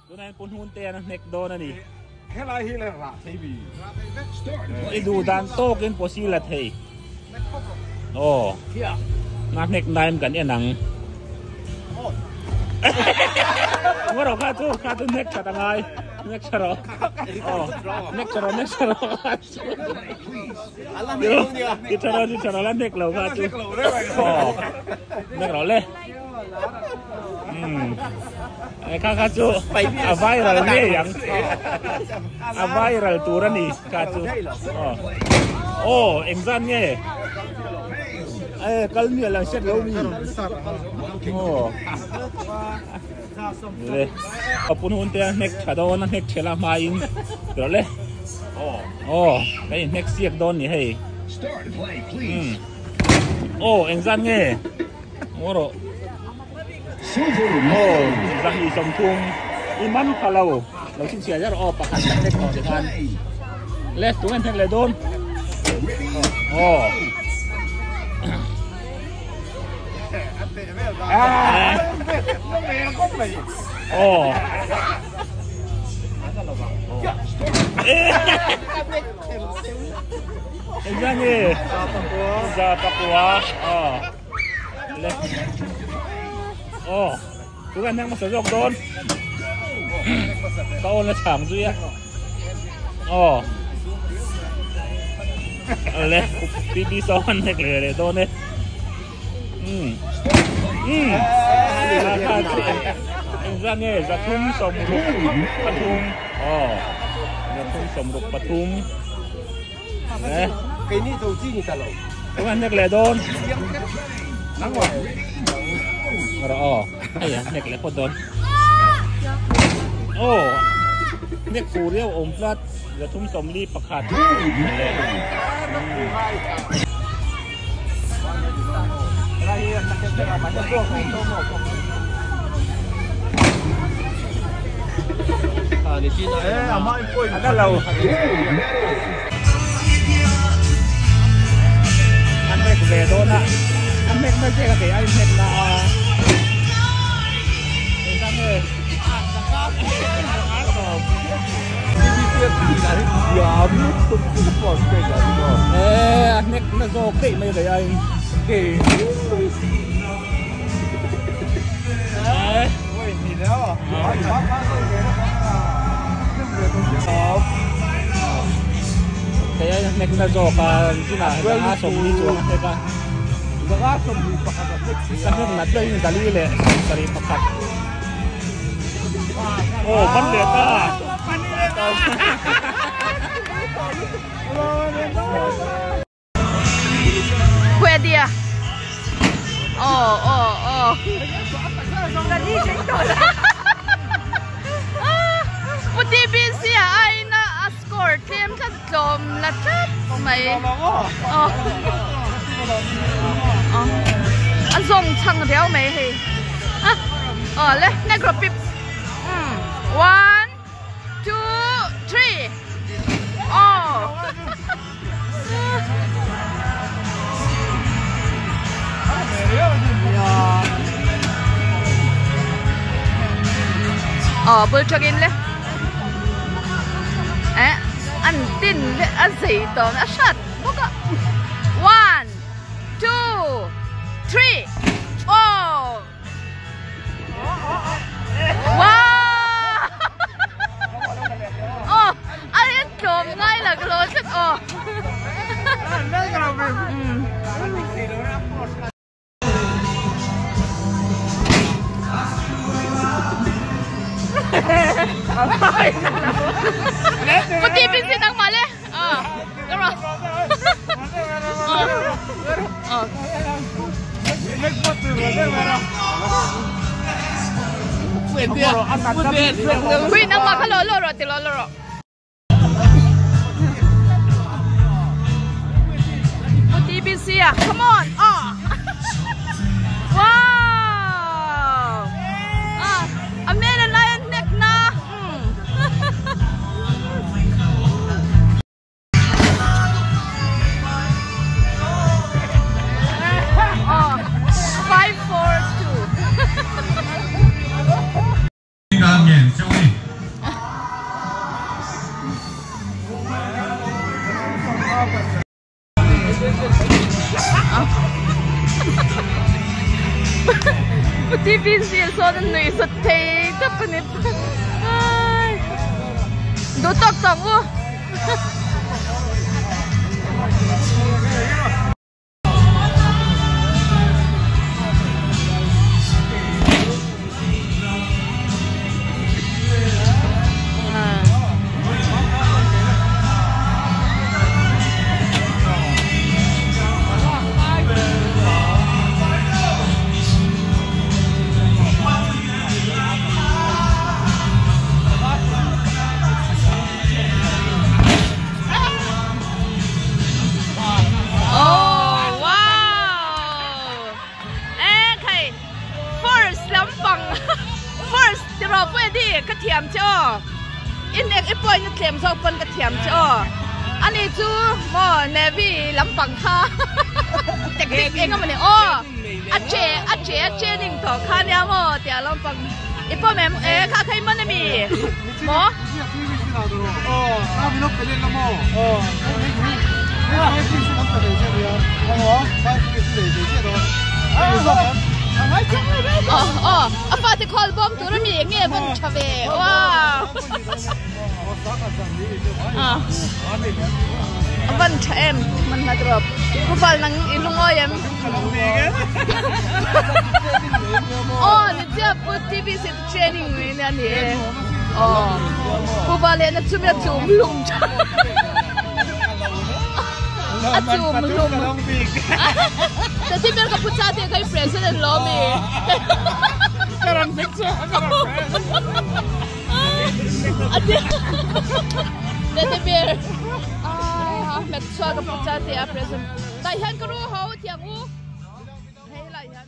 ตัวนั้นปุ่นหุ่นเตี้ยนะเน็กโดนนี่แค่ไรที่เลยละทีวีไอ้ดูดันโต้กินโพสีละเทยโอ้นักเน็กได้เหมือนกันเนี่ยหนังว่าเราฆ่าตู้เน็กจะทำไงเน็กชะรอเน็กชะรอเดี๋ยวที่ชะรอแล้วเน็กเราฆ่าตู้เน็กเราเลยไอ้ข้าจูอาไวรัลนี่ยังอาไวรัลตัวนี่ข้าจูโอ้เอ็งซันเนี่ยกลเนี่ยหลังเสร็จแล้วนี่โอ้เลยขอบคุณหุ่นเตี้ยเน็กชาโดนเน็กเชลามาอินเดี๋ยวเลยโอ้ไอ้เน็กเสียกโดนนี่ให้โอ้เอ็งซันเนี่ยโอ้โหสังอีสมทุงอีมันพะเราชิ้นเสียจะออกประคันจากเล็กต่อจากกันเล็กตัวนั้นแทงเลยโดนโอ้โอ้เอ็งยังไงจะตะกัวเล็กโอ้ทุกคนนั่งมาสยบโดนเขาโอนละฉ่ำด้วยโอ้อะไรปีซ้อนเด็กเลยโดนเนี่ยจะเนี่ยจะทุ่มสมรุปปทุมจะทุ่มสมรุปปทุมเนี่ยทุกคนเด็กเลยโดนนั่งวะเราไอ้เน็กเล็กคนโดนโอ้เน็กฟูเรียวอมพลัดจะทุ่มสมรีประคัดนั่นเราอันเน็กเลยโดนอ่ะอันเน็กไม่ใช่กับไอ้เน็กนะnek na zo kay may gayay kay ôi nhìn đó kaya nek na zo ka sina asom ni zo na ka asom ni pakat kasi na tayo yung dalile dari pakat oh bandit ka Pwede ah. Puti busy ay na score team sa klom la chat may azong chang theo mấy hi le negro pip 1 2 3 bulchogin le an tin le a zei to na shot boka 1 2 3 anh trộm ngay là cái lối sức Pati pinsin ang mali. Pero. Queen ang makaloloro, tiloloro. Pati pinsin, come on. Wow. Amena lion neck na. 5-4-2上演交易。不提笔写说的女是忒的不呢？哎，都懂懂不？กระเทียมจ้ออินเอกไอปอยกระเทียมซอกปนกระเทียมจ้ออันนี้จูหม้อเนวี่ลำปังค่ะเด็กๆเองก็มันเนี่ยอ๋ออาเจนิ่งต่อข้าเนี่ยหม้อเดี๋ยวลำปังไอปอยแม่ข้าใครมันไม่มีหมออ๋อข้าไม่รู้เป็นเรื่องละหม้ออ๋อไม่ใช่น้ำตาลใช่ไหมอ๋อใช่คือเลยใช่ไหมอาฟาติคอลบอมตัวนี้เงี้ยมันชาเวว้าววันเชมมันมาตรบกูฟังนังอิลุงอ้อยมอ๋อนี่จะพูดทีวีเสร็จเทรนนิ่งนี่นี่อ๋อกูฟังเลยนะจุ่มจุ่มลุมจุ่มลุมแต่ที่เป็นกับผู้ชายที่เคยเปลี่ยนเส้นล้อมีการันมิกซ์อันเดียวแต่ที่เป็นเม็ดชัวกับผู้ชายที่เปลี่ยนแต่เห็นก็รู้เขาเที่ยงอู้ให้ไรเห็น